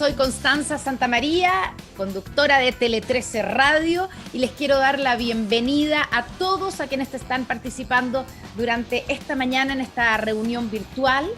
Soy Constanza Santamaría, conductora de Tele 13 Radio, y les quiero dar la bienvenida a todos a quienes están participando durante esta mañana en esta reunión virtual.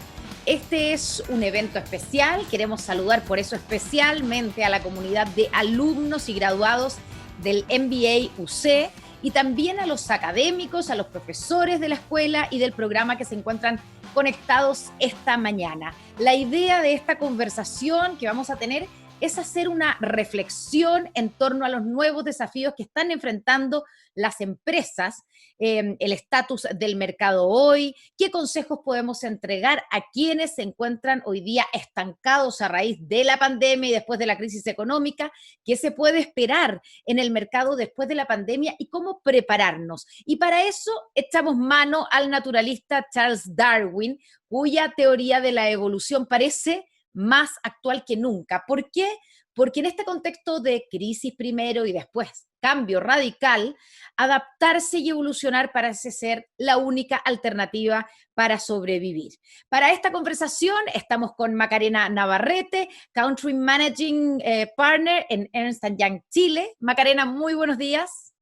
Este es un evento especial, queremos saludar por eso especialmente a la comunidad de alumnos y graduados del MBA UC y también a los académicos, a los profesores de la escuela y del programa que se encuentran conectados esta mañana. La idea de esta conversación que vamos a tener es hacer una reflexión en torno a los nuevos desafíos que están enfrentando las empresas, el estatus del mercado hoy, qué consejos podemos entregar a quienes se encuentran hoy día estancados a raíz de la pandemia y después de la crisis económica, qué se puede esperar en el mercado después de la pandemia y cómo prepararnos. Y para eso echamos mano al naturalista Charles Darwin, cuya teoría de la evolución parece más actual que nunca. ¿Por qué? Porque en este contexto de crisis primero y después cambio radical, adaptarse y evolucionar parece ser la única alternativa para sobrevivir. Para esta conversación estamos con Macarena Navarrete, Country Managing Partner en Ernst & Young Chile. Macarena, muy buenos días.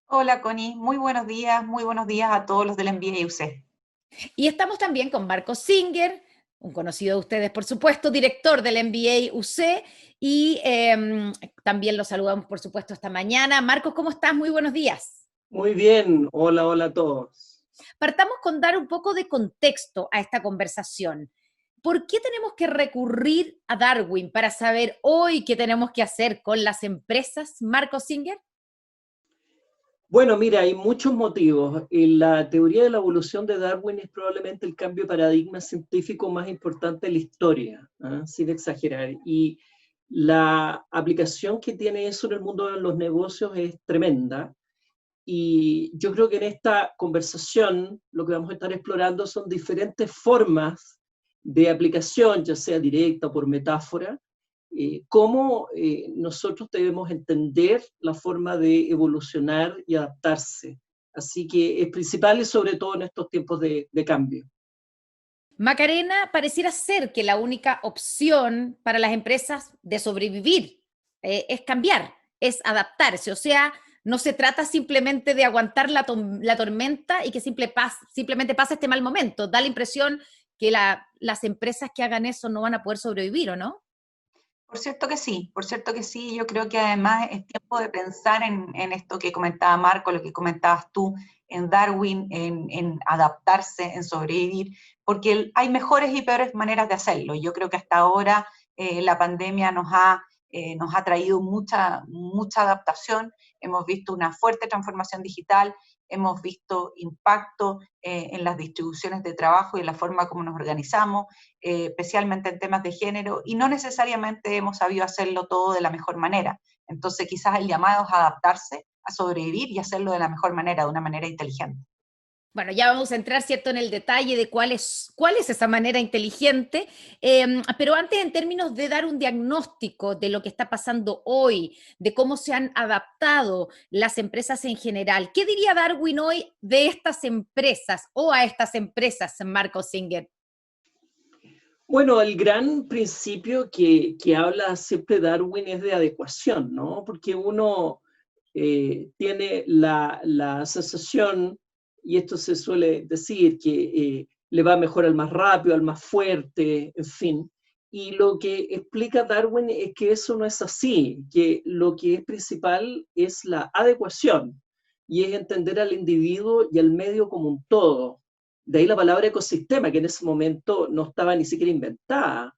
Hola Connie, muy buenos días a todos los del MBA UC. Y estamos también con Marcos Singer, un conocido de ustedes, por supuesto, director del MBA UC, y también lo saludamos, por supuesto, esta mañana. Marcos, ¿cómo estás? Muy buenos días. Muy bien, hola a todos. Partamos con dar un poco de contexto a esta conversación. ¿Por qué tenemos que recurrir a Darwin para saber hoy qué tenemos que hacer con las empresas, Marcos Singer? Bueno, mira, hay muchos motivos. La teoría de la evolución de Darwin es probablemente el cambio de paradigma científico más importante de la historia, sin exagerar. Y la aplicación que tiene eso en el mundo de los negocios es tremenda. Y yo creo que en esta conversación lo que vamos a estar explorando son diferentes formas de aplicación, ya sea directa o por metáfora, cómo nosotros debemos entender la forma de evolucionar y adaptarse. Así que es principal y sobre todo en estos tiempos de cambio. Macarena, pareciera ser que la única opción para las empresas de sobrevivir es cambiar, es adaptarse. O sea, no se trata simplemente de aguantar la tormenta y que simplemente pase este mal momento. Da la impresión que las empresas que hagan eso no van a poder sobrevivir, ¿o no? Por cierto que sí. Yo creo que además es tiempo de pensar en esto que comentaba Marco, lo que comentabas tú, en Darwin, en adaptarse, en sobrevivir, porque hay mejores y peores maneras de hacerlo. Yo creo que hasta ahora la pandemia nos ha traído mucha adaptación, hemos visto una fuerte transformación digital, hemos visto impacto en las distribuciones de trabajo y en la forma como nos organizamos, especialmente en temas de género, y no necesariamente hemos sabido hacerlo todo de la mejor manera. Entonces quizás el llamado es adaptarse, a sobrevivir y hacerlo de la mejor manera, de una manera inteligente. Bueno, ya vamos a entrar, ¿cierto?, en el detalle de cuál es esa manera inteligente, pero antes, en términos de dar un diagnóstico de lo que está pasando hoy, de cómo se han adaptado las empresas en general, ¿qué diría Darwin hoy de estas empresas o a estas empresas, Marcos Singer? Bueno, el gran principio que habla siempre Darwin es de adecuación, ¿no? Porque uno tiene la sensación, y esto se suele decir, que le va mejor al más rápido, al más fuerte, en fin. Y lo que explica Darwin es que eso no es así, que lo que es principal es la adecuación, y es entender al individuo y al medio como un todo. De ahí la palabra ecosistema, que en ese momento no estaba ni siquiera inventada.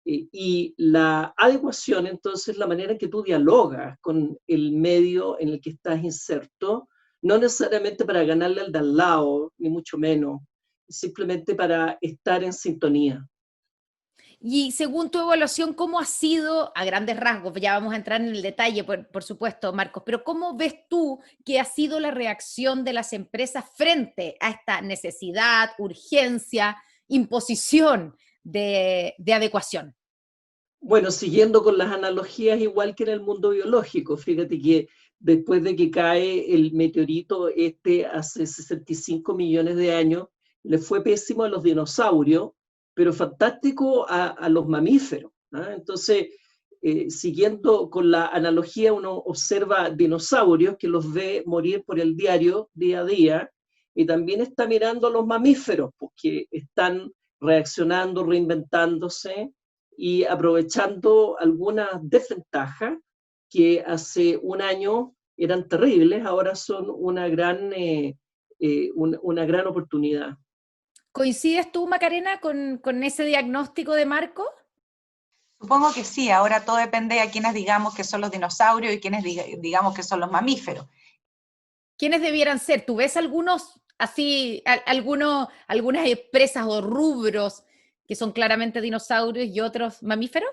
Y la adecuación, entonces, es la manera en que tú dialogas con el medio en el que estás inserto, no necesariamente para ganarle al de al lado, ni mucho menos, simplemente para estar en sintonía. Y según tu evaluación, ¿cómo ha sido, a grandes rasgos, ya vamos a entrar en el detalle, por supuesto, Marcos, pero cómo ves tú que ha sido la reacción de las empresas frente a esta necesidad, urgencia, imposición de adecuación? Bueno, siguiendo con las analogías, igual que en el mundo biológico, fíjate que después de que cae el meteorito hace 65 millones de años, le fue pésimo a los dinosaurios, pero fantástico a los mamíferos, ¿no? Entonces, siguiendo con la analogía, uno observa dinosaurios que los ve morir por el diario día a día, y también está mirando a los mamíferos, porque están reaccionando, reinventándose y aprovechando algunas desventajas que hace un año eran terribles, ahora son una gran oportunidad. ¿Coincides tú, Macarena, con ese diagnóstico de Marco? Supongo que sí, ahora todo depende de quienes digamos que son los dinosaurios y quienes digamos que son los mamíferos. ¿Quiénes debieran ser? ¿Tú ves algunos así, algunas empresas o rubros que son claramente dinosaurios y otros mamíferos?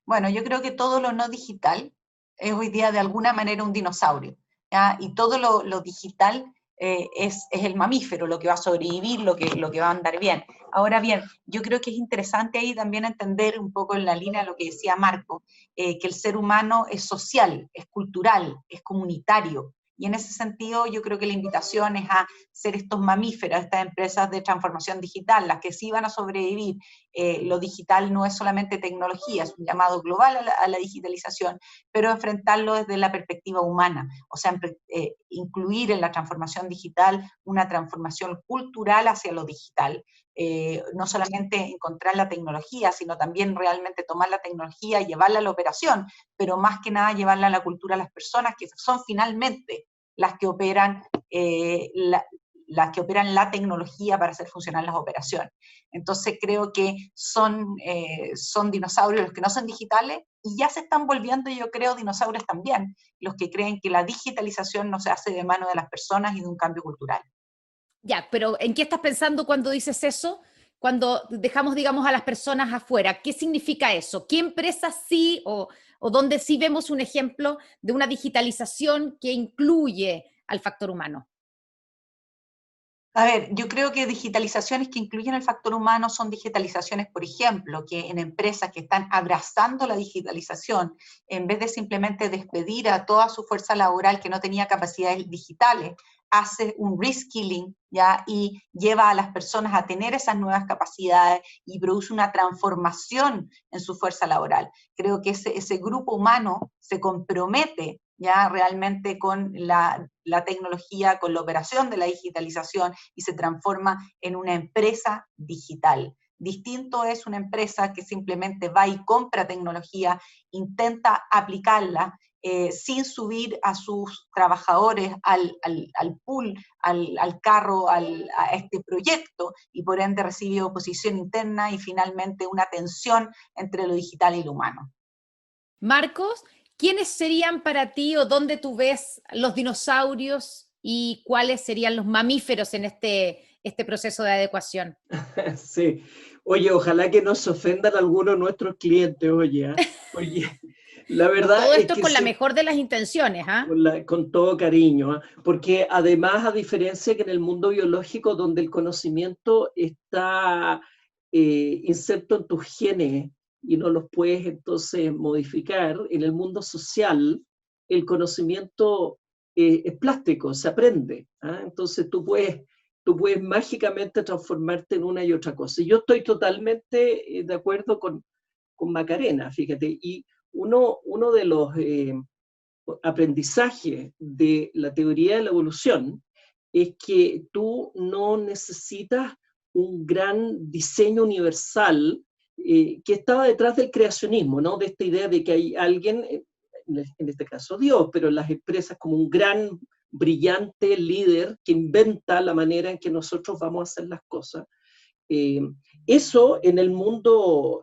Bueno, yo creo que todo lo no digital es hoy día de alguna manera un dinosaurio, ¿ya? Y todo lo digital es el mamífero, lo que va a sobrevivir, lo que va a andar bien. Ahora bien, yo creo que es interesante ahí también entender un poco en la línea de lo que decía Marco, que el ser humano es social, es cultural, es comunitario. Y en ese sentido yo creo que la invitación es a ser estos mamíferos, estas empresas de transformación digital, las que sí van a sobrevivir. Lo digital no es solamente tecnología, es un llamado global a la digitalización, pero enfrentarlo desde la perspectiva humana, o sea, incluir en la transformación digital una transformación cultural hacia lo digital. No solamente encontrar la tecnología, sino también realmente tomar la tecnología y llevarla a la operación, pero más que nada llevarla a la cultura a las personas que son finalmente las que operan la tecnología para hacer funcionar las operaciones. Entonces creo que son dinosaurios los que no son digitales y ya se están volviendo, yo creo, dinosaurios también, los que creen que la digitalización no se hace de mano de las personas y de un cambio cultural. Ya, pero ¿en qué estás pensando cuando dices eso? Cuando dejamos, digamos, a las personas afuera, ¿qué significa eso? ¿Qué empresas sí o dónde sí vemos un ejemplo de una digitalización que incluye al factor humano? A ver, yo creo que digitalizaciones que incluyen el factor humano son digitalizaciones, por ejemplo, que en empresas que están abrazando la digitalización, en vez de simplemente despedir a toda su fuerza laboral que no tenía capacidades digitales, hace un reskilling, ¿ya? Y lleva a las personas a tener esas nuevas capacidades y produce una transformación en su fuerza laboral. Creo que ese grupo humano se compromete ya realmente con la tecnología, con la operación de la digitalización y se transforma en una empresa digital. Distinto es una empresa que simplemente va y compra tecnología, intenta aplicarla sin subir a sus trabajadores al pool, al carro, a este proyecto, y por ende recibe oposición interna y finalmente una tensión entre lo digital y lo humano. Marcos, ¿quiénes serían para ti o dónde tú ves los dinosaurios y cuáles serían los mamíferos en este proceso de adecuación? Sí. Oye, ojalá que no se ofendan algunos de nuestros clientes, oye, ¿eh? Oye, la No, verdad todo es esto es que con la sí, mejor de las intenciones, ¿ah? con todo cariño, ¿eh? Porque además, a diferencia que en el mundo biológico, donde el conocimiento está inserto en tus genes y no los puedes entonces modificar, en el mundo social el conocimiento es plástico, se aprende, ¿eh? Entonces tú puedes mágicamente transformarte en una y otra cosa. Y yo estoy totalmente de acuerdo con Macarena, fíjate, y uno de los aprendizajes de la teoría de la evolución es que tú no necesitas un gran diseño universal que estaba detrás del creacionismo, ¿no? De esta idea de que hay alguien, en este caso Dios, pero en las empresas como un gran brillante líder que inventa la manera en que nosotros vamos a hacer las cosas. Eh, Eso en el mundo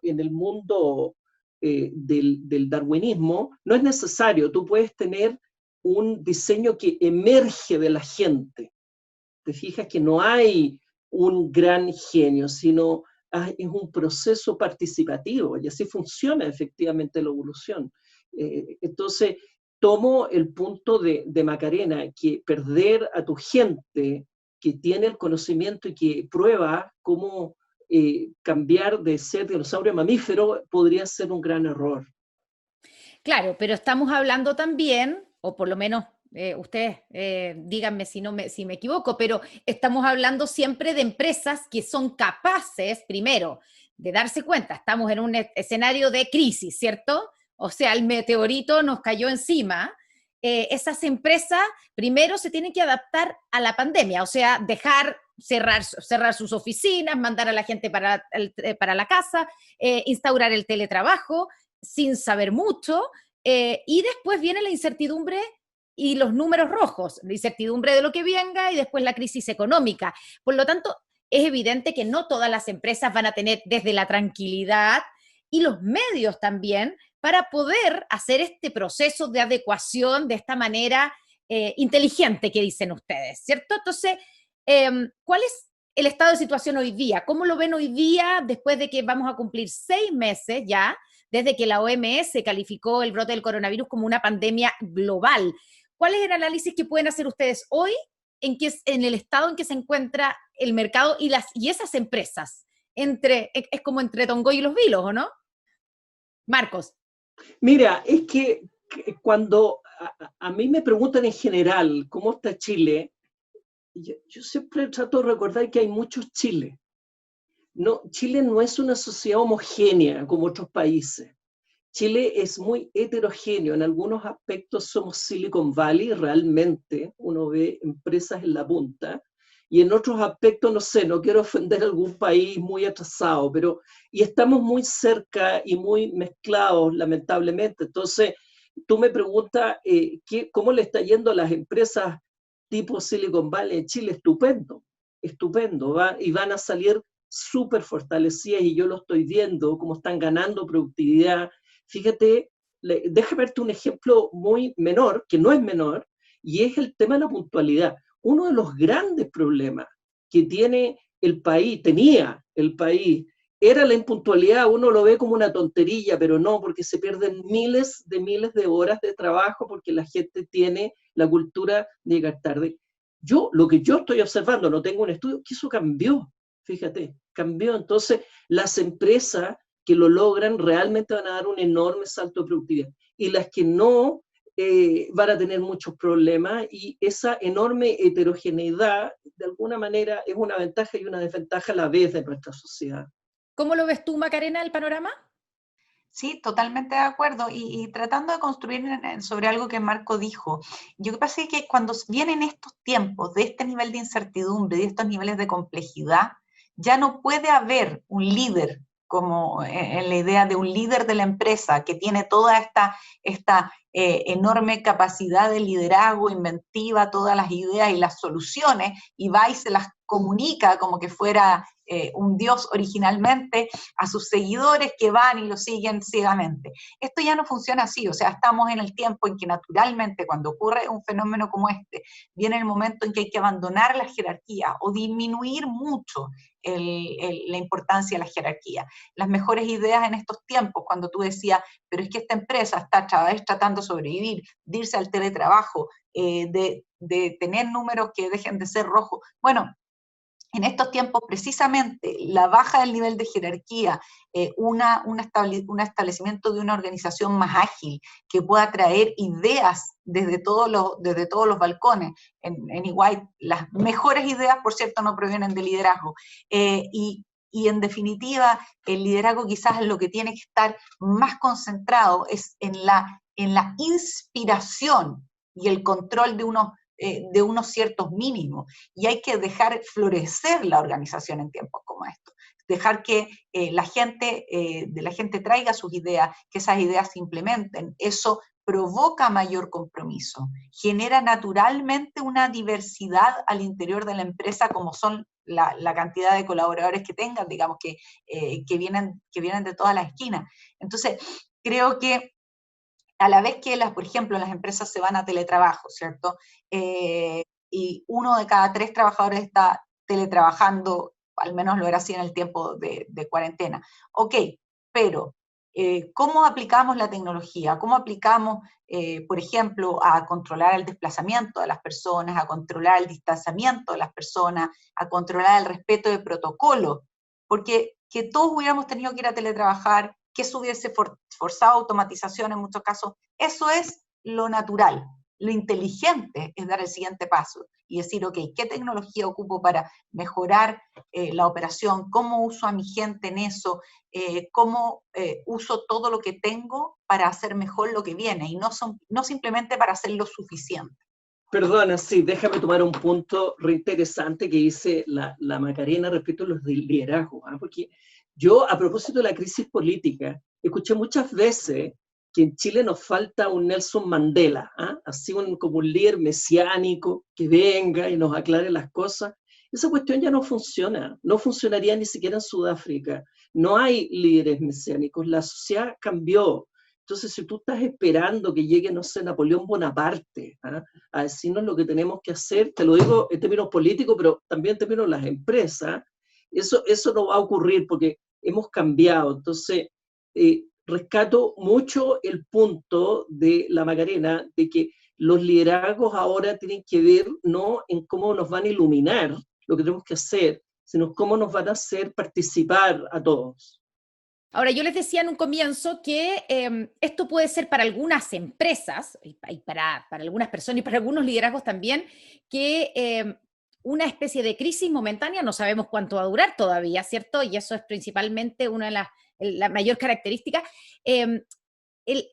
del darwinismo no es necesario. Tú puedes tener un diseño que emerge de la gente. Te fijas que no hay un gran genio, sino es un proceso participativo y así funciona efectivamente la evolución. Entonces, tomo el punto de Macarena, que perder a tu gente que tiene el conocimiento y que prueba cómo cambiar de ser dinosaurio a mamífero podría ser un gran error. Claro, pero estamos hablando también, o por lo menos ustedes díganme si me equivoco, pero estamos hablando siempre de empresas que son capaces, primero, de darse cuenta, estamos en un escenario de crisis, ¿cierto? o sea, el meteorito nos cayó encima, esas empresas primero se tienen que adaptar a la pandemia, o sea, cerrar sus oficinas, mandar a la gente para la casa, instaurar el teletrabajo sin saber mucho, y después viene la incertidumbre y los números rojos, la incertidumbre de lo que venga y después la crisis económica. Por lo tanto, es evidente que no todas las empresas van a tener desde la tranquilidad y los medios también para poder hacer este proceso de adecuación de esta manera inteligente que dicen ustedes, ¿cierto? Entonces, ¿cuál es el estado de situación hoy día? ¿Cómo lo ven hoy día después de que vamos a cumplir 6 meses ya desde que la OMS calificó el brote del coronavirus como una pandemia global? ¿Cuál es el análisis que pueden hacer ustedes hoy en el estado en que se encuentra el mercado y esas empresas? Es como entre Tongoy y los Vilos, ¿o no? Marcos. Mira, es que cuando a mí me preguntan en general cómo está Chile, yo siempre trato de recordar que hay muchos Chiles. No, Chile no es una sociedad homogénea como otros países. Chile es muy heterogéneo, en algunos aspectos somos Silicon Valley, realmente, uno ve empresas en la punta, y en otros aspectos, no sé, no quiero ofender a algún país muy atrasado, pero y estamos muy cerca y muy mezclados, lamentablemente. Entonces, tú me preguntas, ¿cómo le está yendo a las empresas tipo Silicon Valley en Chile? Estupendo, estupendo, y van a salir súper fortalecidas, y yo lo estoy viendo, cómo están ganando productividad. Fíjate, déjame verte un ejemplo muy menor, que no es menor, y es el tema de la puntualidad. Uno de los grandes problemas que tenía el país, era la impuntualidad. Uno lo ve como una tontería, pero no, porque se pierden miles de horas de trabajo porque la gente tiene la cultura de llegar tarde. Lo que yo estoy observando, no tengo un estudio, que eso cambió, fíjate, cambió. Entonces, las empresas que lo logran realmente van a dar un enorme salto de productividad, y las que no van a tener muchos problemas, y esa enorme heterogeneidad de alguna manera es una ventaja y una desventaja a la vez de nuestra sociedad. ¿Cómo lo ves tú, Macarena, el panorama? Sí, totalmente de acuerdo. Y tratando de construir sobre algo que Marco dijo, yo creo que cuando vienen estos tiempos de este nivel de incertidumbre, de estos niveles de complejidad, ya no puede haber un líder, como en la idea de un líder de la empresa que tiene toda esta enorme capacidad de liderazgo, inventiva, todas las ideas y las soluciones, y va y se las comunica como que fuera un dios originalmente a sus seguidores que van y lo siguen ciegamente. Esto ya no funciona así, o sea, estamos en el tiempo en que naturalmente cuando ocurre un fenómeno como este, viene el momento en que hay que abandonar la jerarquía o disminuir mucho la importancia de la jerarquía. Las mejores ideas en estos tiempos, cuando tú decías, pero es que esta empresa está tratando de sobrevivir, de irse al teletrabajo, de tener números que dejen de ser rojos. Bueno, en estos tiempos, precisamente, la baja del nivel de jerarquía, un establecimiento de una organización más ágil, que pueda traer ideas desde todos los balcones. En Iguay, las mejores ideas, por cierto, no provienen de liderazgo. Y en definitiva, el liderazgo quizás lo que tiene que estar más concentrado es en la inspiración y el control de unos ciertos mínimos, y hay que dejar florecer la organización en tiempos como estos, dejar que la gente traiga sus ideas, que esas ideas se implementen. Eso provoca mayor compromiso, genera naturalmente una diversidad al interior de la empresa, como son la cantidad de colaboradores que tengan, digamos, que vienen de todas las esquinas. Entonces, creo que a la vez que, por ejemplo, las empresas se van a teletrabajo, ¿cierto? Y 1 de cada 3 trabajadores está teletrabajando, al menos lo era así en el tiempo de cuarentena. Ok, pero ¿cómo aplicamos la tecnología? ¿Cómo aplicamos, por ejemplo, a controlar el desplazamiento de las personas, a controlar el distanciamiento de las personas, a controlar el respeto de protocolo? Porque que todos hubiéramos tenido que ir a teletrabajar, que eso hubiese forzado automatización en muchos casos, eso es lo natural. lo inteligente es dar el siguiente paso y decir, ok, ¿qué tecnología ocupo para mejorar la operación? ¿Cómo uso a mi gente en eso? ¿Cómo uso todo lo que tengo para hacer mejor lo que viene? Y no simplemente para hacer lo suficiente. Perdona, sí, déjame tomar un punto reinteresante que dice la Macarena respecto a los liderazgos, ¿eh? Porque yo, a propósito de la crisis política, escuché muchas veces que en Chile nos falta un Nelson Mandela, ¿eh? Así como un líder mesiánico que venga y nos aclare las cosas. Esa cuestión ya no funciona, no funcionaría ni siquiera en Sudáfrica. No hay líderes mesiánicos, la sociedad cambió. Entonces, si tú estás esperando que llegue, no sé, Napoleón Bonaparte, ¿eh? A decirnos lo que tenemos que hacer, te lo digo en términos políticos, pero también en términos de las empresas, eso no va a ocurrir porque hemos cambiado. Entonces, rescato mucho el punto de la Macarena de que los liderazgos ahora tienen que ver no en cómo nos van a iluminar lo que tenemos que hacer, sino cómo nos van a hacer participar a todos. Ahora, yo les decía en un comienzo que esto puede ser para algunas empresas y para algunas personas y para algunos liderazgos también, que una especie de crisis momentánea, no sabemos cuánto va a durar todavía, ¿cierto? Y eso es principalmente una de la mayor característica.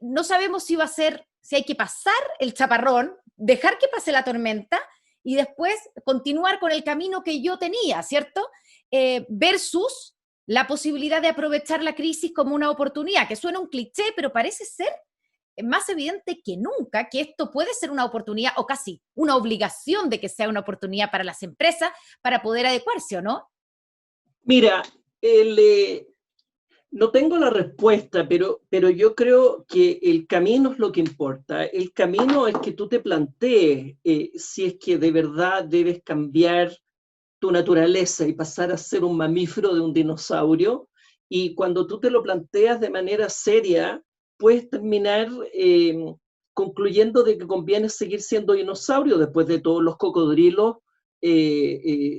No sabemos si va a ser, si hay que pasar el chaparrón, dejar que pase la tormenta y después continuar con el camino que yo tenía, ¿cierto? Versus la posibilidad de aprovechar la crisis como una oportunidad, que suena un cliché, pero parece ser más evidente que nunca que esto puede ser una oportunidad o casi una obligación de que sea una oportunidad para las empresas para poder adecuarse, ¿o no? Mira, no tengo la respuesta, pero yo creo que el camino es lo que importa. El camino es que tú te plantees si es que de verdad debes cambiar tu naturaleza y pasar a ser un mamífero de un dinosaurio, y cuando tú te lo planteas de manera seria, puedes terminar concluyendo de que conviene seguir siendo dinosaurio. Después de todos los cocodrilos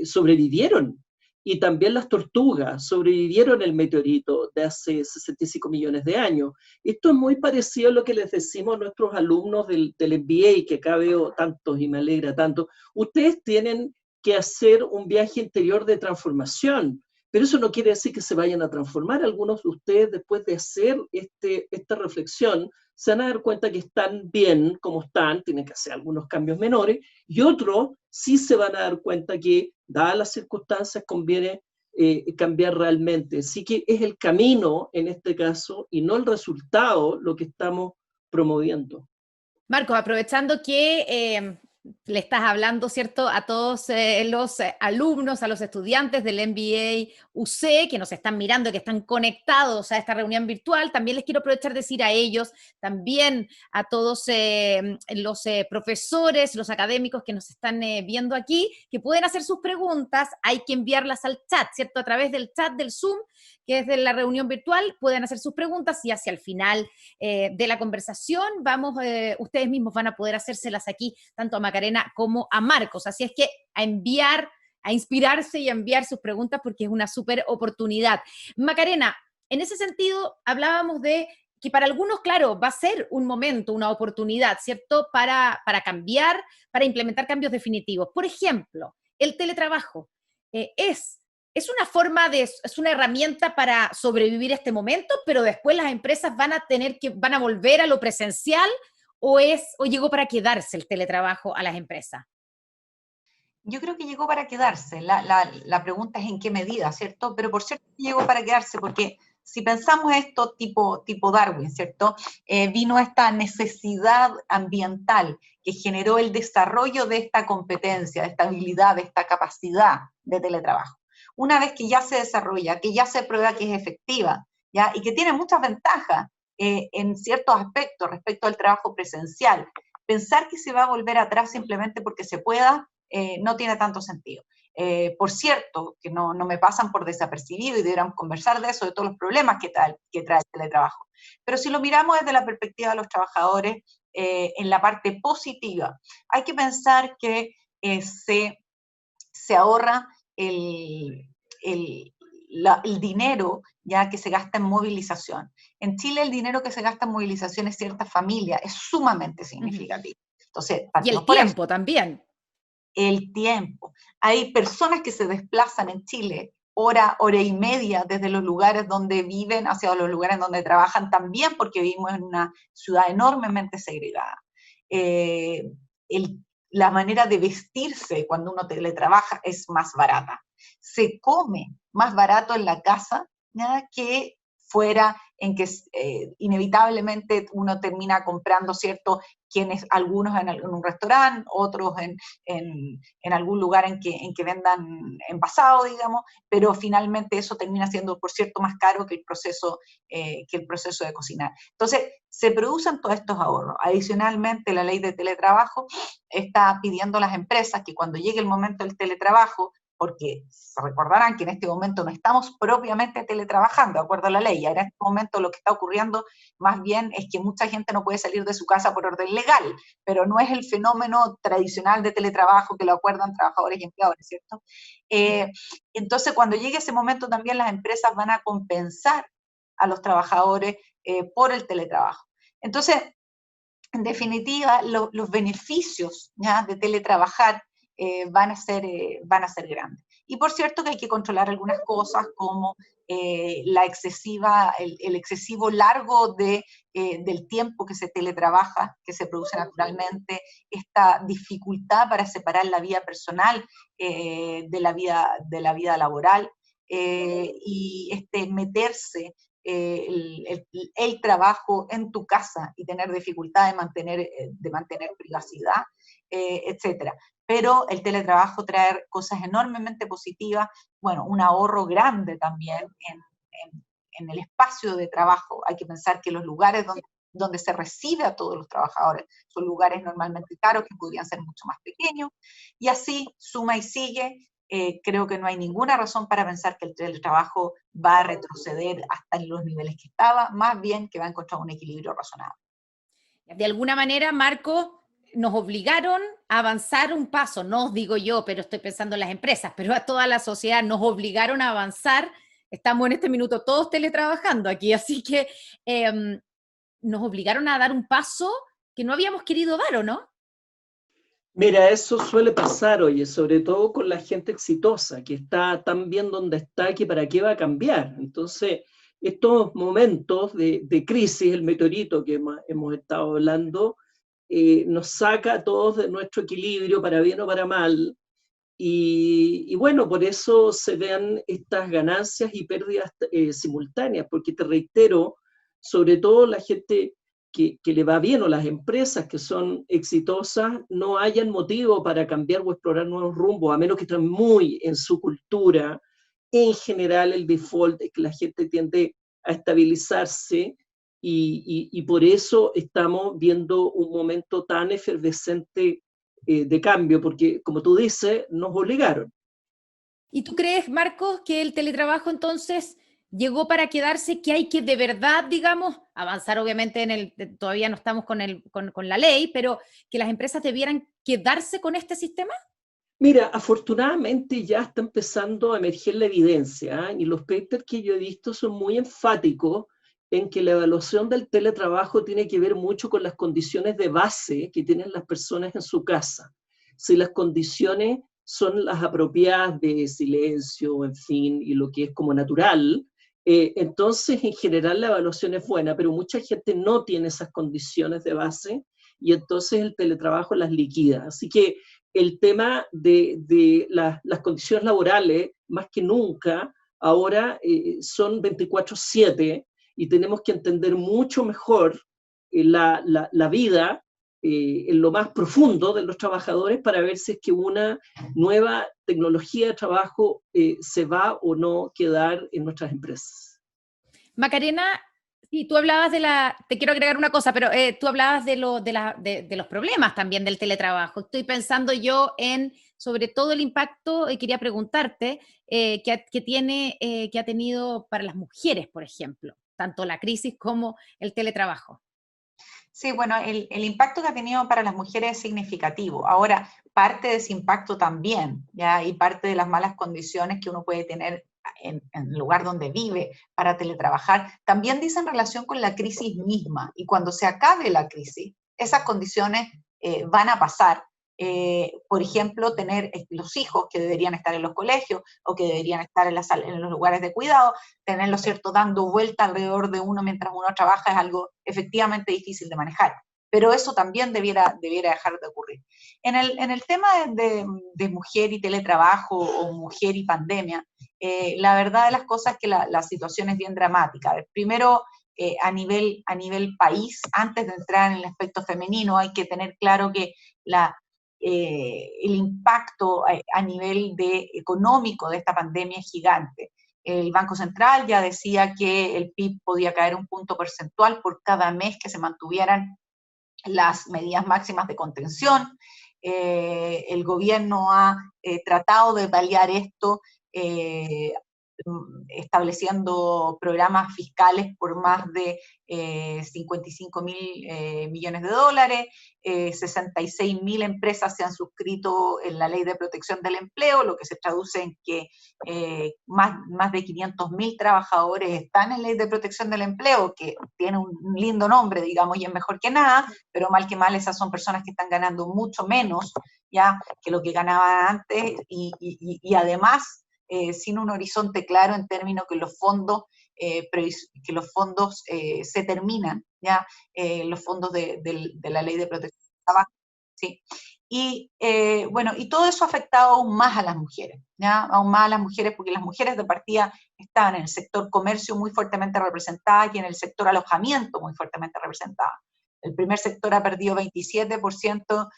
sobrevivieron, y también las tortugas sobrevivieron el meteorito de hace 65 millones de años. Esto es muy parecido a lo que les decimos a nuestros alumnos del MBA, que acá veo tantos y me alegra tanto. Ustedes tienen que hacer un viaje interior de transformación, pero eso no quiere decir que se vayan a transformar. Algunos de ustedes, después de hacer esta reflexión, se van a dar cuenta que están bien como están, tienen que hacer algunos cambios menores, y otros sí se van a dar cuenta que, dadas las circunstancias, conviene cambiar realmente. Así que es el camino en este caso y no el resultado lo que estamos promoviendo. Marcos, aprovechando que le estás hablando, ¿cierto?, a todos los alumnos, a los estudiantes del MBA UC que nos están mirando, que están conectados a esta reunión virtual. También les quiero aprovechar de decir a ellos, también a todos los profesores, los académicos que nos están viendo aquí, que pueden hacer sus preguntas. Hay que enviarlas al chat, ¿cierto? A través del chat del Zoom, que es de la reunión virtual, pueden hacer sus preguntas y hacia el final de la conversación ustedes mismos van a poder hacérselas aquí, tanto a Macarena como a Marcos. Así es que a enviar, a inspirarse y a enviar sus preguntas porque es una súper oportunidad. Macarena, en ese sentido hablábamos de que para algunos, claro, va a ser un momento, una oportunidad, ¿cierto?, para cambiar, para implementar cambios definitivos. Por ejemplo, el teletrabajo es una forma es una herramienta para sobrevivir este momento, pero después las empresas van a volver a lo presencial, o llegó para quedarse el teletrabajo a las empresas. Yo creo que llegó para quedarse. La pregunta es en qué medida, ¿cierto? Pero por cierto llegó para quedarse, porque si pensamos esto tipo Darwin, ¿cierto? Vino esta necesidad ambiental que generó el desarrollo de esta competencia, de esta habilidad, de esta capacidad de teletrabajo. Una vez que ya se desarrolla, que ya se prueba que es efectiva, ¿ya? Y que tiene muchas ventajas en ciertos aspectos respecto al trabajo presencial, pensar que se va a volver atrás simplemente porque se pueda, no tiene tanto sentido. Por cierto, que no me pasan por desapercibido y deberíamos conversar de eso, de todos los problemas que trae el teletrabajo. Pero si lo miramos desde la perspectiva de los trabajadores, en la parte positiva, hay que pensar que se ahorra el dinero ya que se gasta en movilización. En Chile el dinero que se gasta en movilización en ciertas familias es sumamente significativo. Entonces, Y el partimos por eso. tiempo también. El tiempo. Hay personas que se desplazan en Chile hora y media desde los lugares donde viven hacia los lugares donde trabajan, también porque vivimos en una ciudad enormemente segregada. La manera de vestirse cuando uno teletrabaja es más barata. Se come más barato en la casa, ¿ya?, que fuera, en que inevitablemente uno termina comprando, ¿cierto?, algunos en un restaurante, otros en algún lugar en que vendan envasado, digamos, pero finalmente eso termina siendo, por cierto, más caro que el proceso de cocinar. Entonces, se producen todos estos ahorros. Adicionalmente, la ley de teletrabajo está pidiendo a las empresas que cuando llegue el momento del teletrabajo, porque se recordarán que en este momento no estamos propiamente teletrabajando, de acuerdo a la ley. En este momento lo que está ocurriendo más bien es que mucha gente no puede salir de su casa por orden legal, pero no es el fenómeno tradicional de teletrabajo que lo acuerdan trabajadores y empleadores, ¿cierto? Entonces, cuando llegue ese momento, también las empresas van a compensar a los trabajadores por el teletrabajo. Entonces, en definitiva, los beneficios, ¿ya?, de teletrabajar van a ser grandes. Y por cierto que hay que controlar algunas cosas como el excesivo largo del tiempo que se teletrabaja, que se produce naturalmente, esta dificultad para separar la vida personal de la vida laboral, y meterse el trabajo en tu casa y tener dificultad de mantener privacidad, etcétera. Pero el teletrabajo trae cosas enormemente positivas, bueno, un ahorro grande también en el espacio de trabajo. Hay que pensar que los lugares donde se recibe a todos los trabajadores son lugares normalmente caros que podrían ser mucho más pequeños, y así suma y sigue. Creo que no hay ninguna razón para pensar que el teletrabajo va a retroceder hasta en los niveles que estaba, más bien que va a encontrar un equilibrio razonable. De alguna manera, Marco, nos obligaron a avanzar un paso, no os digo yo, pero estoy pensando en las empresas, pero a toda la sociedad nos obligaron a avanzar. Estamos en este minuto todos teletrabajando aquí, así que nos obligaron a dar un paso que no habíamos querido dar, ¿o no? Mira, eso suele pasar, oye, sobre todo con la gente exitosa, que está tan bien donde está que para qué va a cambiar. Entonces, estos momentos de crisis, el meteorito que hemos estado hablando, nos saca a todos de nuestro equilibrio, para bien o para mal, y bueno, por eso se ven estas ganancias y pérdidas simultáneas, porque te reitero, sobre todo la gente que le va bien o las empresas que son exitosas no hayan motivo para cambiar o explorar nuevos rumbos, a menos que estén muy en su cultura. En general, el default es que la gente tiende a estabilizarse y por eso estamos viendo un momento tan efervescente de cambio, porque, como tú dices, nos obligaron. ¿Y tú crees, Marcos, que el teletrabajo entonces llegó para quedarse, que hay que de verdad, digamos, avanzar obviamente todavía no estamos con la ley, pero que las empresas debieran quedarse con este sistema? Mira, afortunadamente ya está empezando a emerger la evidencia, y los papers que yo he visto son muy enfáticos en que la evaluación del teletrabajo tiene que ver mucho con las condiciones de base que tienen las personas en su casa. Si las condiciones son las apropiadas de silencio, en fin, y lo que es como natural, entonces en general la evaluación es buena, pero mucha gente no tiene esas condiciones de base y entonces el teletrabajo las liquida. Así que el tema de las condiciones laborales, más que nunca, ahora son 24/7 y tenemos que entender mucho mejor la vida en lo más profundo de los trabajadores para ver si es que una nueva tecnología de trabajo se va o no quedar en nuestras empresas. Macarena, sí, tú hablabas te quiero agregar una cosa, pero tú hablabas de los problemas también del teletrabajo. Estoy pensando yo sobre todo el impacto, y quería preguntarte, que ha tenido para las mujeres, por ejemplo, tanto la crisis como el teletrabajo. Sí, bueno, el impacto que ha tenido para las mujeres es significativo. Ahora, parte de ese impacto también, ¿ya? Y parte de las malas condiciones que uno puede tener en el lugar donde vive para teletrabajar, también dice en relación con la crisis misma. Y cuando se acabe la crisis, esas condiciones van a pasar. Por ejemplo, tener los hijos que deberían estar en los colegios o que deberían estar en los lugares de cuidado, tenerlos, ¿cierto?, dando vuelta alrededor de uno mientras uno trabaja, es algo efectivamente difícil de manejar. Pero eso también debiera dejar de ocurrir. En el tema de mujer y teletrabajo o mujer y pandemia, la verdad de las cosas es que la situación es bien dramática. Primero, a nivel país, antes de entrar en el aspecto femenino, hay que tener claro que el impacto a nivel económico de esta pandemia es gigante. El Banco Central ya decía que el PIB podía caer un punto porcentual por cada mes que se mantuvieran las medidas máximas de contención. El gobierno ha tratado de paliar esto estableciendo programas fiscales por más de 55.000 millones de dólares, 66.000 empresas se han suscrito en la Ley de Protección del Empleo, lo que se traduce en que más de 500.000 trabajadores están en Ley de Protección del Empleo, que tiene un lindo nombre, digamos, y es mejor que nada, pero mal que mal esas son personas que están ganando mucho menos ya que lo que ganaban antes y además sin un horizonte claro en términos que los fondos se terminan, ¿ya? Los fondos de la Ley de Protección del Trabajo, ¿sí? Y bueno, y todo eso ha afectado aún más a las mujeres, ¿ya? Aún más a las mujeres, porque las mujeres de partida estaban en el sector comercio muy fuertemente representadas y en el sector alojamiento muy fuertemente representadas. El primer sector ha perdido 27%,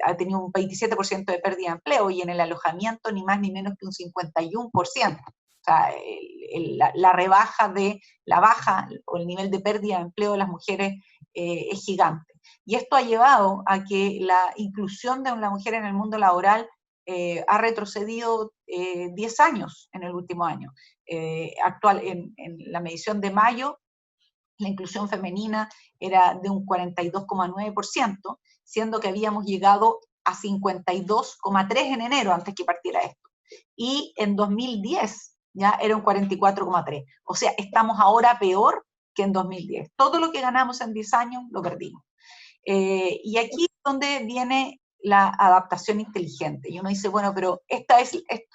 ha tenido un 27% de pérdida de empleo, y en el alojamiento ni más ni menos que un 51%. O sea, la baja o el nivel de pérdida de empleo de las mujeres es gigante. Y esto ha llevado a que la inclusión de la mujer en el mundo laboral ha retrocedido 10 años en el último año. En la medición de mayo, la inclusión femenina era de un 42,9%, siendo que habíamos llegado a 52,3% en enero, antes que partiera esto. Y en 2010 ya era un 44,3%. O sea, estamos ahora peor que en 2010. Todo lo que ganamos en 10 años lo perdimos. Y aquí es donde viene la adaptación inteligente. Y uno dice, bueno, pero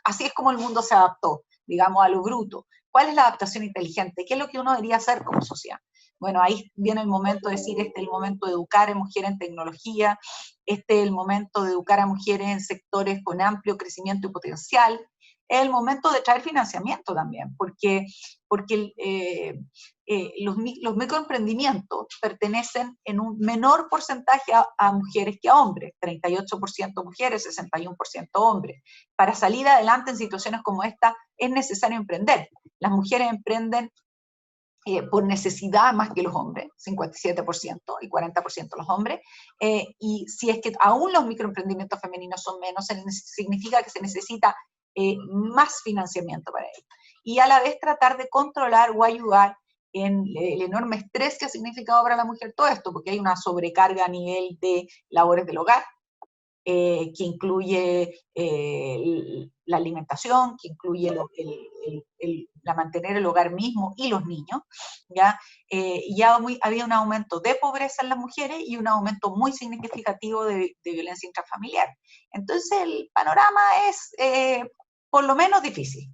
así es como el mundo se adaptó, digamos, a lo bruto. ¿Cuál es la adaptación inteligente? ¿Qué es lo que uno debería hacer como sociedad? Bueno, ahí viene el momento de decir, este es el momento de educar a mujeres en tecnología, este es el momento de educar a mujeres en sectores con amplio crecimiento y potencial, es el momento de traer financiamiento también, porque los microemprendimientos pertenecen en un menor porcentaje a mujeres que a hombres, 38% mujeres, 61% hombres. Para salir adelante en situaciones como esta es necesario emprender. Las mujeres emprenden por necesidad más que los hombres, 57% y 40% los hombres, y si es que aún los microemprendimientos femeninos son menos, significa que se necesita más financiamiento para ello. Y a la vez tratar de controlar o ayudar en el enorme estrés que ha significado para la mujer todo esto, porque hay una sobrecarga a nivel de labores del hogar, que incluye la alimentación, que incluye la mantener el hogar mismo y los niños, ¿ya? Había un aumento de pobreza en las mujeres y un aumento muy significativo de violencia intrafamiliar. Entonces el panorama es por lo menos difícil.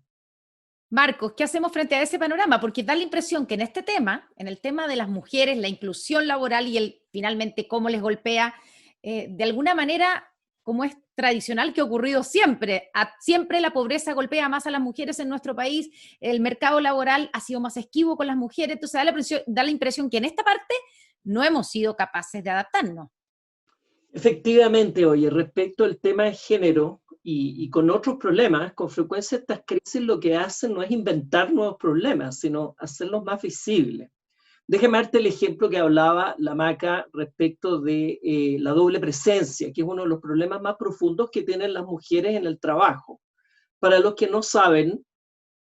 Marcos, ¿qué hacemos frente a ese panorama? Porque da la impresión que en este tema, en el tema de las mujeres, la inclusión laboral y finalmente cómo les golpea, de alguna manera, como es tradicional que ha ocurrido siempre, siempre la pobreza golpea más a las mujeres en nuestro país, el mercado laboral ha sido más esquivo con las mujeres, entonces da la impresión que en esta parte no hemos sido capaces de adaptarnos. Efectivamente, oye, respecto al tema de género y con otros problemas, con frecuencia estas crisis lo que hacen no es inventar nuevos problemas, sino hacerlos más visibles. Déjame darte el ejemplo que hablaba la Maca respecto de la doble presencia, que es uno de los problemas más profundos que tienen las mujeres en el trabajo. Para los que no saben,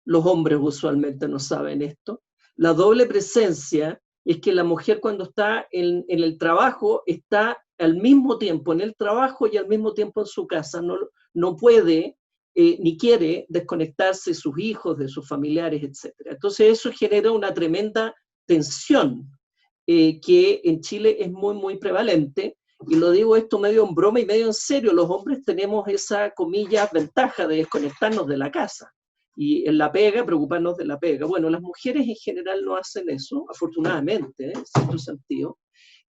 los hombres usualmente no saben esto, la doble presencia es que la mujer cuando está en el trabajo está al mismo tiempo en el trabajo y al mismo tiempo en su casa, no puede ni quiere desconectarse de sus hijos, de sus familiares, etc. Entonces eso genera una tremenda tensión que en Chile es muy, muy prevalente y lo digo esto medio en broma y medio en serio, los hombres tenemos esa, comillas, ventaja de desconectarnos de la casa. Y en la pega, preocuparnos de la pega. Bueno, las mujeres en general no hacen eso, afortunadamente, en cierto sentido.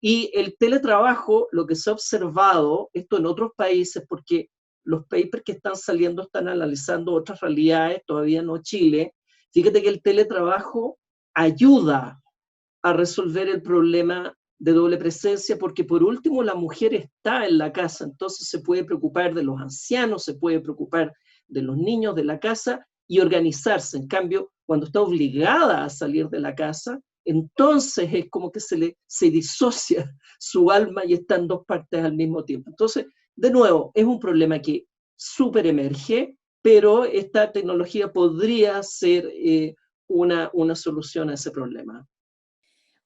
Y el teletrabajo, lo que se ha observado, esto en otros países, porque los papers que están saliendo están analizando otras realidades, todavía no Chile. Fíjate que el teletrabajo ayuda a resolver el problema de doble presencia, porque por último la mujer está en la casa, entonces se puede preocupar de los ancianos, se puede preocupar de los niños de la casa y organizarse. En cambio, cuando está obligada a salir de la casa, entonces es como que se disocia su alma y está en dos partes al mismo tiempo. Entonces, de nuevo, es un problema que súper emerge, pero esta tecnología podría ser una solución a ese problema.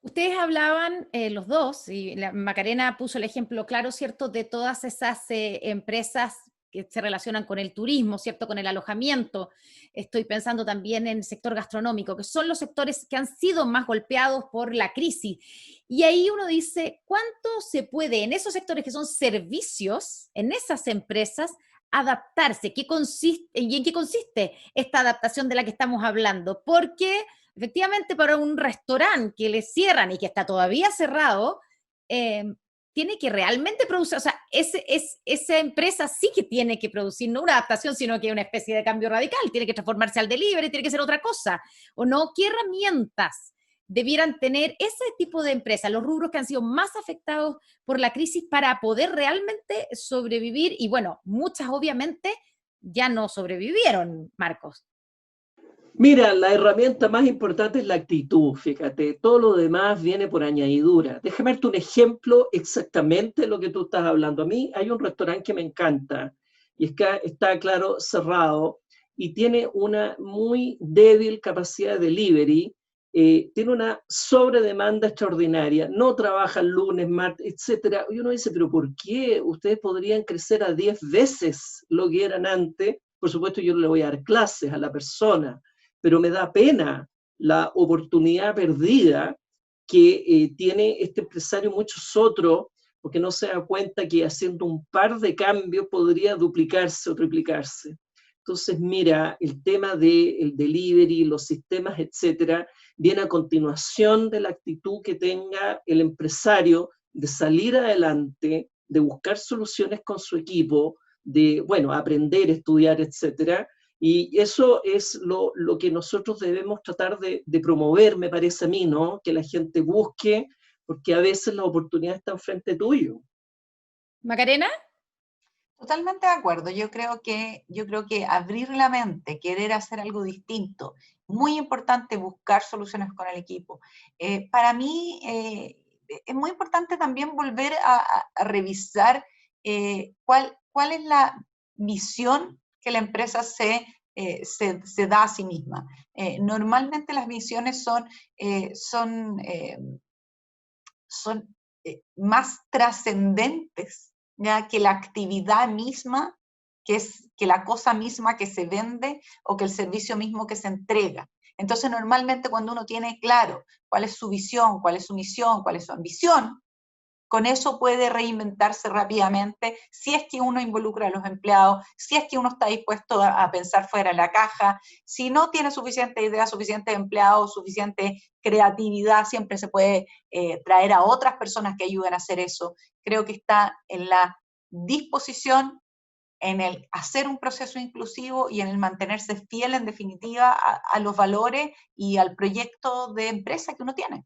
Ustedes hablaban los dos, y la Macarena puso el ejemplo claro, ¿cierto?, de todas esas empresas que se relacionan con el turismo, ¿cierto?, con el alojamiento. Estoy pensando también en el sector gastronómico, que son los sectores que han sido más golpeados por la crisis. Y ahí uno dice, ¿cuánto se puede en esos sectores que son servicios, en esas empresas, adaptarse? ¿Y en qué consiste esta adaptación de la que estamos hablando? Porque efectivamente para un restaurante que le cierran y que está todavía cerrado, tiene que realmente producir, o sea, esa empresa sí que tiene que producir, no una adaptación, sino que una especie de cambio radical, tiene que transformarse al delivery, tiene que ser otra cosa, ¿o no? ¿Qué herramientas debieran tener ese tipo de empresas, los rubros que han sido más afectados por la crisis para poder realmente sobrevivir? Y bueno, muchas obviamente ya no sobrevivieron, Marcos. Mira, la herramienta más importante es la actitud, fíjate, todo lo demás viene por añadidura. Déjame darte un ejemplo exactamente de lo que tú estás hablando. A mí hay un restaurante que me encanta y es que está, claro, cerrado y tiene una muy débil capacidad de delivery, tiene una sobredemanda extraordinaria, no trabaja lunes, martes, etcétera. Y uno dice, pero ¿por qué ustedes podrían crecer a 10 veces lo que eran antes? Por supuesto, yo le voy a dar clases a la persona, pero me da pena la oportunidad perdida que tiene este empresario, muchos otros, porque no se da cuenta que haciendo un par de cambios podría duplicarse o triplicarse. Entonces, mira, el tema del delivery, los sistemas, etcétera, viene a continuación de la actitud que tenga el empresario de salir adelante, de buscar soluciones con su equipo, de, bueno, aprender, estudiar, etcétera. Y eso es lo que nosotros debemos tratar de promover, me parece a mí, ¿no? Que la gente busque, porque a veces la oportunidad está enfrente tuyo. Macarena. Totalmente de acuerdo. Yo creo que abrir la mente, querer hacer algo distinto, muy importante buscar soluciones con el equipo. Para mí es muy importante también volver a revisar cuál es la visión que la empresa se da a sí misma. Normalmente las visiones son más trascendentes, ¿ya?, que la actividad misma, que la cosa misma que se vende o que el servicio mismo que se entrega. Entonces, normalmente cuando uno tiene claro cuál es su visión, cuál es su misión, cuál es su ambición, con eso puede reinventarse rápidamente si es que uno involucra a los empleados, si es que uno está dispuesto a pensar fuera de la caja. Si no tiene suficiente idea, suficiente empleado, suficiente creatividad, siempre se puede traer a otras personas que ayuden a hacer eso. Creo que está en la disposición, en el hacer un proceso inclusivo y en el mantenerse fiel, en definitiva, a los valores y al proyecto de empresa que uno tiene.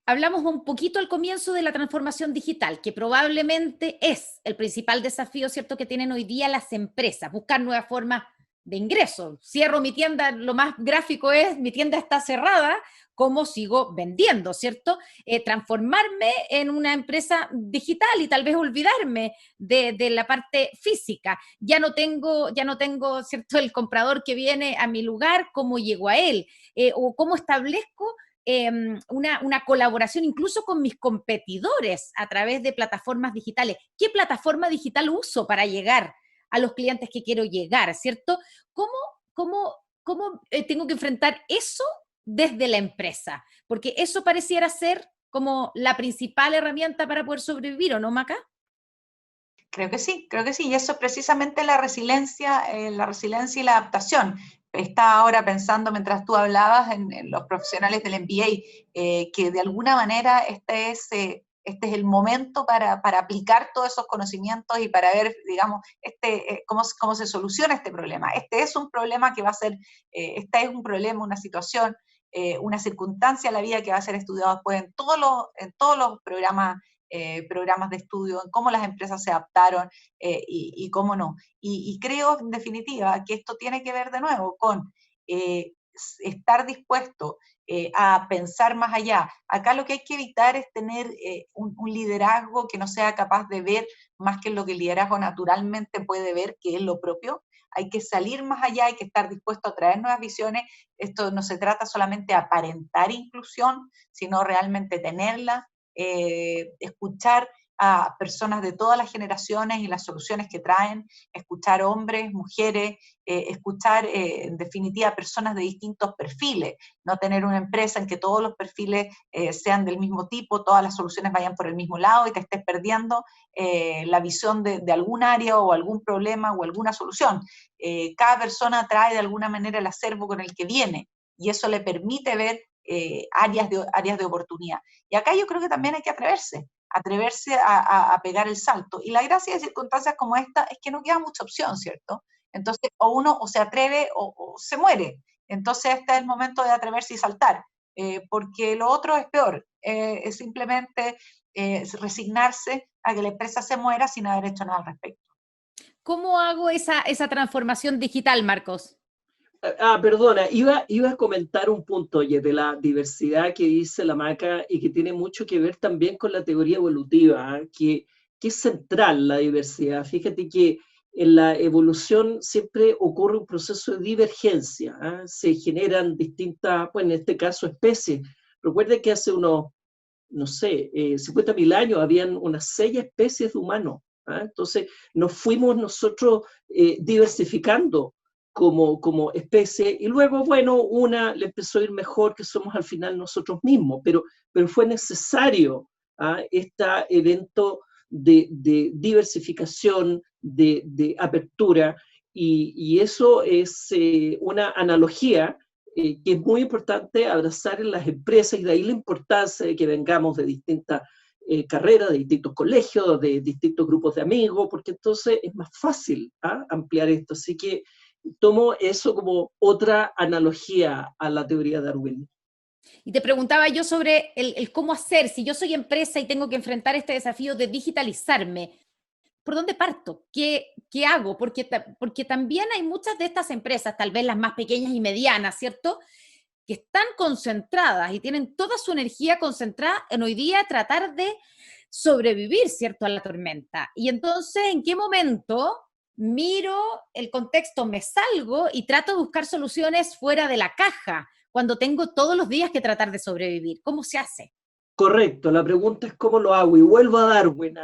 Hablamos un poquito al comienzo de la transformación digital, que probablemente es el principal desafío, ¿cierto?, que tienen hoy día las empresas, buscar nuevas formas de ingreso. Cierro mi tienda, lo más gráfico es, mi tienda está cerrada, ¿cómo sigo vendiendo, cierto? Transformarme en una empresa digital y tal vez olvidarme de la parte física. Ya no tengo, ¿cierto?, el comprador que viene a mi lugar, ¿cómo llego a él? O cómo establezco una colaboración incluso con mis competidores a través de plataformas digitales. ¿Qué plataforma digital uso para llegar a los clientes que quiero llegar, cierto? ¿Cómo tengo que enfrentar eso desde la empresa? Porque eso pareciera ser como la principal herramienta para poder sobrevivir, ¿o no, Maca? Creo que sí, y eso es precisamente la resiliencia y la adaptación. Estaba ahora pensando, mientras tú hablabas, en los profesionales del MBA, que de alguna manera este es el momento para aplicar todos esos conocimientos y para ver, digamos, cómo se soluciona este problema. Este es un problema que va a ser, este es un problema, una situación, una circunstancia en la vida que va a ser estudiado después en todos los programas de estudio, en cómo las empresas se adaptaron y cómo no. Y creo, en definitiva, que esto tiene que ver de nuevo con estar dispuesto a pensar más allá. Acá lo que hay que evitar es tener un liderazgo que no sea capaz de ver más que lo que el liderazgo naturalmente puede ver, que es lo propio. Hay que salir más allá, hay que estar dispuesto a traer nuevas visiones. Esto no se trata solamente de aparentar inclusión, sino realmente tenerla, escuchar a personas de todas las generaciones y las soluciones que traen, escuchar hombres, mujeres, escuchar en definitiva personas de distintos perfiles, no tener una empresa en que todos los perfiles sean del mismo tipo, todas las soluciones vayan por el mismo lado y te estés perdiendo la visión de algún área o algún problema o alguna solución. Cada persona trae de alguna manera el acervo con el que viene y eso le permite ver áreas de oportunidad. Y acá yo creo que también hay que atreverse a pegar el salto. Y la gracia de circunstancias como esta es que no queda mucha opción, ¿cierto? Entonces, o uno o se atreve o se muere. Entonces, este es el momento de atreverse y saltar, porque lo otro es peor, es simplemente resignarse a que la empresa se muera sin haber hecho nada al respecto. ¿Cómo hago esa transformación digital, Marcos? Perdona, iba a comentar un punto, oye, de la diversidad que dice la Maca y que tiene mucho que ver también con la teoría evolutiva, que es central la diversidad. Fíjate que en la evolución siempre ocurre un proceso de divergencia, ¿ah? Se generan distintas, pues en este caso, especies. Recuerda que hace unos, no sé, 50.000 años habían unas 6 especies de humanos, ¿ah? Entonces nos fuimos nosotros diversificando como especie, y luego, bueno, una le empezó a ir mejor, que somos al final nosotros mismos, pero fue necesario este evento de diversificación, de apertura, y eso es una analogía que es muy importante abrazar en las empresas, y de ahí la importancia de que vengamos de distintas carreras, de distintos colegios, de distintos grupos de amigos, porque entonces es más fácil ampliar esto. Así que tomo eso como otra analogía a la teoría de Darwin. Y te preguntaba yo sobre el cómo hacer, si yo soy empresa y tengo que enfrentar este desafío de digitalizarme, ¿por dónde parto? ¿Qué hago? Porque también hay muchas de estas empresas, tal vez las más pequeñas y medianas, ¿cierto?, que están concentradas y tienen toda su energía concentrada en hoy día tratar de sobrevivir, ¿cierto?, a la tormenta. Y entonces, ¿en qué momento miro el contexto, me salgo y trato de buscar soluciones fuera de la caja cuando tengo todos los días que tratar de sobrevivir? ¿Cómo se hace? Correcto, la pregunta es cómo lo hago, y vuelvo a Darwin.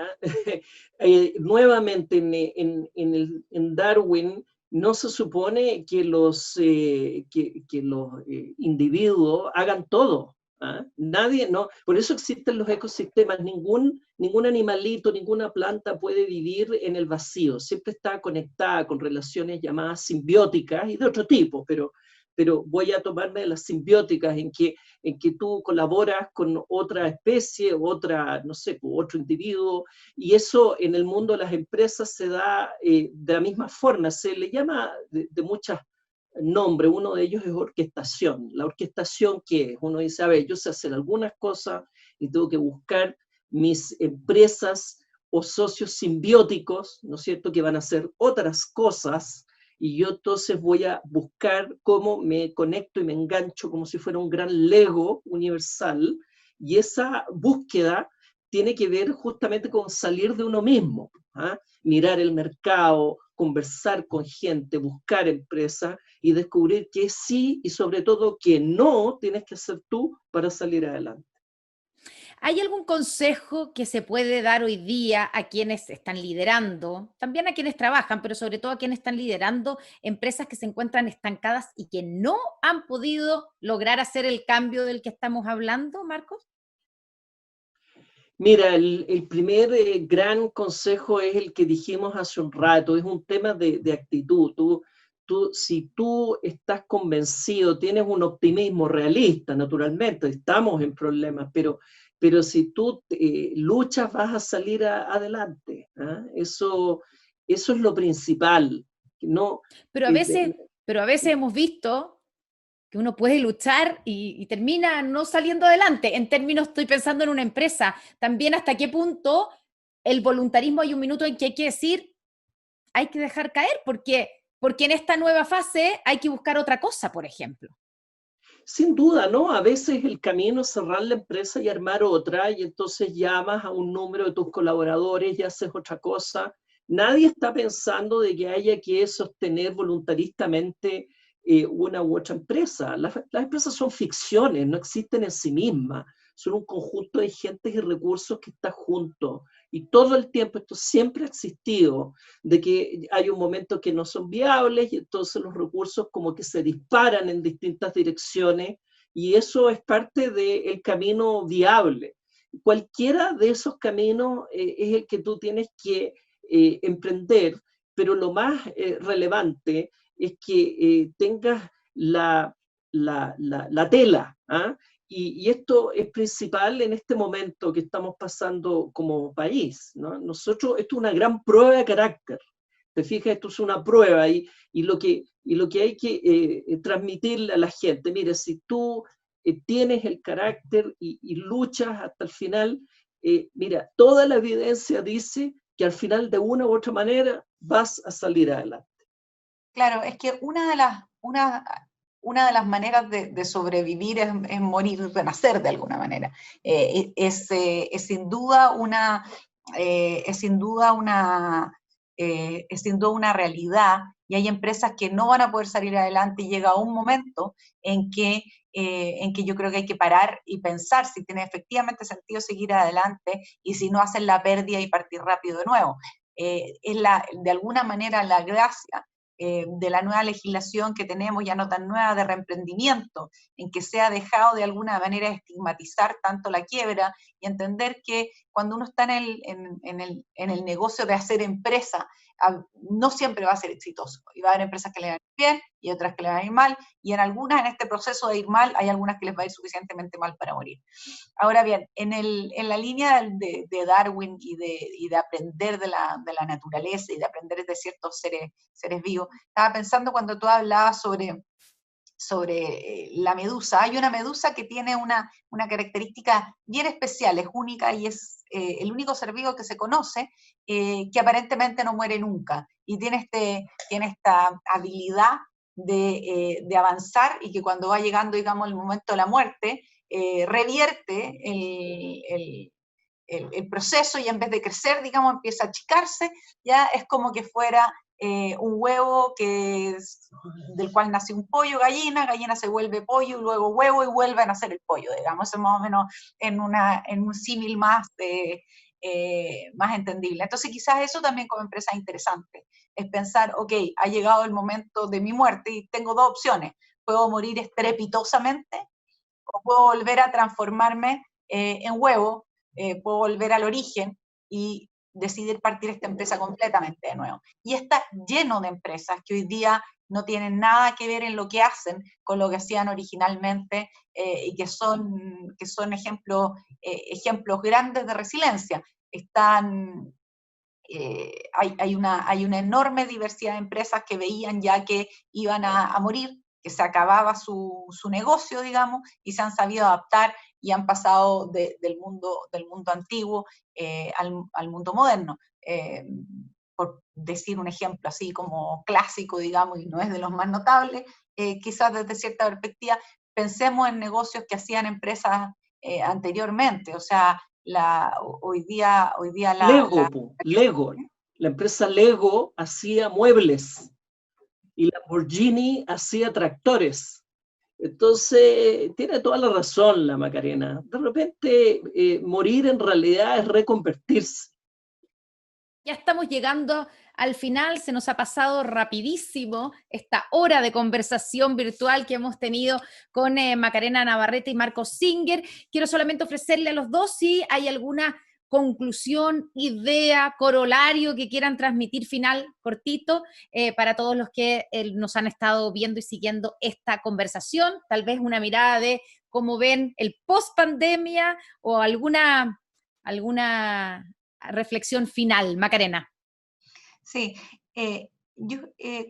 Nuevamente en Darwin no se supone que los individuos hagan todo. Nadie, no, por eso existen los ecosistemas. Ningún animalito, ninguna planta puede vivir en el vacío, siempre está conectada con relaciones llamadas simbióticas y de otro tipo, pero voy a tomarme de las simbióticas en que tú colaboras con otra especie, otra, no sé, otro individuo, y eso en el mundo de las empresas se da de la misma forma, se le llama de muchos nombres. Uno de ellos es orquestación. La orquestación, ¿qué es? Uno dice, a ver, yo sé hacer algunas cosas y tengo que buscar mis empresas o socios simbióticos, ¿no es cierto?, que van a hacer otras cosas, y yo entonces voy a buscar cómo me conecto y me engancho como si fuera un gran Lego universal, y esa búsqueda tiene que ver justamente con salir de uno mismo, mirar el mercado, conversar con gente, buscar empresas y descubrir que sí y sobre todo que no tienes que hacer tú para salir adelante. ¿Hay algún consejo que se puede dar hoy día a quienes están liderando, también a quienes trabajan, pero sobre todo a quienes están liderando empresas que se encuentran estancadas y que no han podido lograr hacer el cambio del que estamos hablando, Marcos? Mira, el primer gran consejo es el que dijimos hace un rato, es un tema de actitud. Si tú estás convencido, tienes un optimismo realista, naturalmente, estamos en problemas, pero si tú luchas vas a salir adelante. ¿Ah? Eso es lo principal. No, Pero a veces, pero a veces hemos visto que uno puede luchar y termina no saliendo adelante. En términos, estoy pensando en una empresa, también hasta qué punto el voluntarismo hay un minuto en que hay que decir, hay que dejar caer, porque en esta nueva fase hay que buscar otra cosa, por ejemplo. Sin duda, ¿no? A veces el camino es cerrar la empresa y armar otra, y entonces llamas a un número de tus colaboradores y haces otra cosa. Nadie está pensando de que haya que sostener voluntaristamente una u otra empresa. Las empresas son ficciones, no existen en sí mismas. Son un conjunto de gentes y recursos que están juntos. Y todo el tiempo, esto siempre ha existido, de que hay un momento que no son viables y entonces los recursos como que se disparan en distintas direcciones y eso es parte del camino viable. Cualquiera de esos caminos es el que tú tienes que emprender, pero lo más relevante es que tengas la tela, ¿ah? Y esto es principal en este momento que estamos pasando como país, ¿no? Nosotros, esto es una gran prueba de carácter. Te fijas, esto es una prueba y lo que hay que transmitirle a la gente, mire, si tú tienes el carácter y luchas hasta el final, mira, toda la evidencia dice que al final de una u otra manera vas a salir adelante. Claro, es que una de las maneras de sobrevivir es morir, renacer de alguna manera. Es sin duda una realidad y hay empresas que no van a poder salir adelante y llega un momento en que yo creo que hay que parar y pensar si tiene efectivamente sentido seguir adelante y si no hacer la pérdida y partir rápido de nuevo. De alguna manera la gracia de la nueva legislación que tenemos, ya no tan nueva, de reemprendimiento, en que se ha dejado de alguna manera estigmatizar tanto la quiebra y entender que cuando uno está en el negocio de hacer empresa, no siempre va a ser exitoso. Y va a haber empresas que le van a ir bien y otras que le van a ir mal, y en algunas, en este proceso de ir mal, hay algunas que les va a ir suficientemente mal para morir. Ahora bien, en la línea de Darwin y de aprender de la naturaleza y de aprender de ciertos seres vivos, estaba pensando cuando tú hablabas sobre la medusa. Hay una medusa que tiene una característica bien especial, es única y es el único ser vivo que se conoce que aparentemente no muere nunca y tiene esta habilidad de avanzar y que cuando va llegando, digamos, el momento de la muerte, revierte el proceso y en vez de crecer, digamos, empieza a achicarse, ya es como que fuera un huevo del cual nace un pollo, gallina se vuelve pollo, y luego huevo y vuelve a nacer el pollo, digamos, es más o menos en un símil más entendible. Entonces quizás eso también como empresa es interesante, es pensar, ok, ha llegado el momento de mi muerte y tengo dos opciones, puedo morir estrepitosamente o puedo volver a transformarme en huevo, puedo volver al origen y decidir partir esta empresa completamente de nuevo. Y está lleno de empresas que hoy día no tienen nada que ver en lo que hacen con lo que hacían originalmente y que son ejemplos grandes de resiliencia. Hay una enorme diversidad de empresas que veían ya que iban a morir, que se acababa su negocio, digamos, y se han sabido adaptar y han pasado del mundo antiguo al mundo moderno. Por decir un ejemplo así como clásico, digamos, y no es de los más notables, quizás desde cierta perspectiva, pensemos en negocios que hacían empresas anteriormente, o sea, hoy día Lego, la empresa Lego hacía muebles y Lamborghini hacía tractores. Entonces, tiene toda la razón la Macarena. De repente, morir en realidad es reconvertirse. Ya estamos llegando al final, se nos ha pasado rapidísimo esta hora de conversación virtual que hemos tenido con Macarena Navarrete y Marcos Singer. Quiero solamente ofrecerle a los dos si hay alguna conclusión, idea, corolario que quieran transmitir final cortito para todos los que nos han estado viendo y siguiendo esta conversación, tal vez una mirada de cómo ven el post-pandemia o alguna reflexión final, Macarena. Sí, yo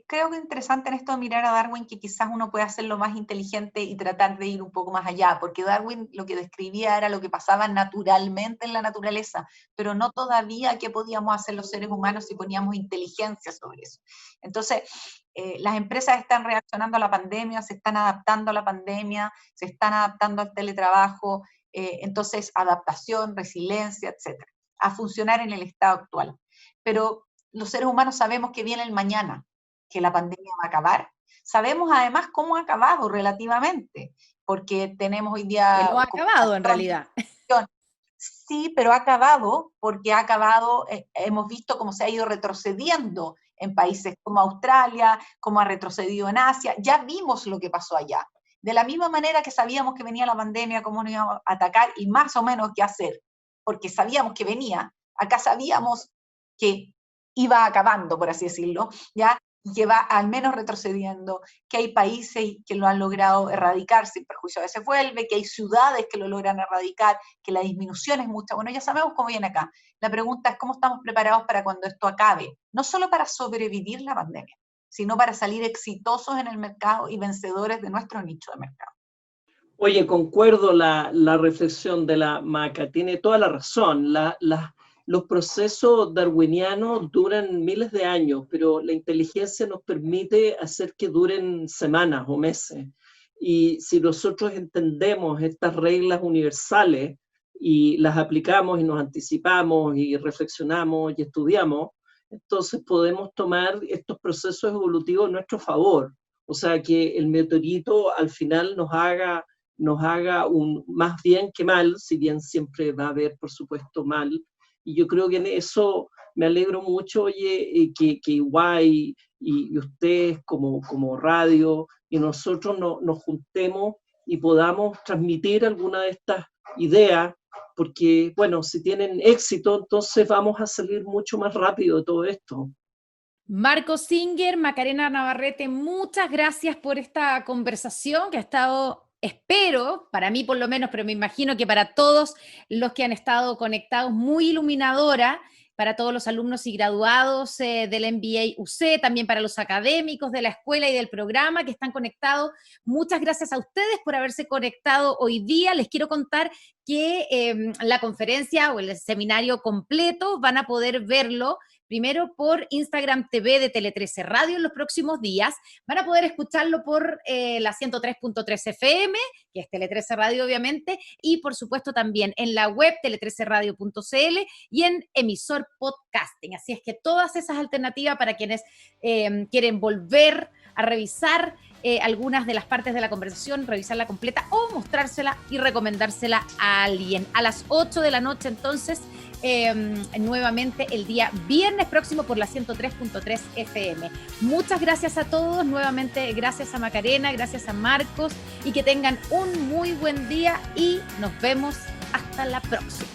creo que es interesante en esto de mirar a Darwin que quizás uno puede hacerlo más inteligente y tratar de ir un poco más allá, porque Darwin lo que describía era lo que pasaba naturalmente en la naturaleza, pero no todavía qué podíamos hacer los seres humanos si poníamos inteligencia sobre eso. Entonces, las empresas están reaccionando a la pandemia, se están adaptando a la pandemia, se están adaptando al teletrabajo, entonces adaptación, resiliencia, etcétera, a funcionar en el estado actual. Pero los seres humanos sabemos que viene el mañana, que la pandemia va a acabar. Sabemos además cómo ha acabado relativamente, porque tenemos hoy día... Que no ha acabado en realidad. Sí, pero ha acabado porque ha acabado, hemos visto cómo se ha ido retrocediendo en países como Australia, cómo ha retrocedido en Asia, ya vimos lo que pasó allá. De la misma manera que sabíamos que venía la pandemia, cómo nos íbamos a atacar y más o menos qué hacer, porque sabíamos que venía, acá sabíamos que iba acabando, por así decirlo, ¿ya? Que va al menos retrocediendo, que hay países que lo han logrado erradicar sin perjuicio de que se vuelve, que hay ciudades que lo logran erradicar, que la disminución es mucha. Bueno, ya sabemos cómo viene acá. La pregunta es cómo estamos preparados para cuando esto acabe, no solo para sobrevivir la pandemia, sino para salir exitosos en el mercado y vencedores de nuestro nicho de mercado. Oye, concuerdo la reflexión de la Maca, tiene toda la razón. Los procesos darwinianos duran miles de años, pero la inteligencia nos permite hacer que duren semanas o meses. Y si nosotros entendemos estas reglas universales y las aplicamos y nos anticipamos y reflexionamos y estudiamos, entonces podemos tomar estos procesos evolutivos a nuestro favor. O sea, que el meteorito al final nos haga más bien que mal, si bien siempre va a haber, por supuesto, mal. Y yo creo que en eso me alegro mucho, oye, que Iguay y ustedes como radio y nosotros nos juntemos y podamos transmitir alguna de estas ideas, porque, bueno, si tienen éxito, entonces vamos a salir mucho más rápido de todo esto. Marco Singer, Macarena Navarrete, muchas gracias por esta conversación que ha estado... Espero, para mí por lo menos, pero me imagino que para todos los que han estado conectados, muy iluminadora, para todos los alumnos y graduados del MBA UC, también para los académicos de la escuela y del programa que están conectados. Muchas gracias a ustedes por haberse conectado hoy día. Les quiero contar que la conferencia o el seminario completo van a poder verlo primero por Instagram TV de Tele 13 Radio en los próximos días. Van a poder escucharlo por la 103.3 FM, que es Tele 13 Radio obviamente, y por supuesto también en la web tele13radio.cl y en emisor podcasting. Así es que todas esas alternativas para quienes quieren volver a revisar algunas de las partes de la conversación, revisarla completa o mostrársela y recomendársela a alguien. A las 8 de la noche entonces, nuevamente el día viernes próximo por la 103.3 FM. Muchas gracias a todos, nuevamente gracias a Macarena, gracias a Marcos y que tengan un muy buen día y nos vemos hasta la próxima.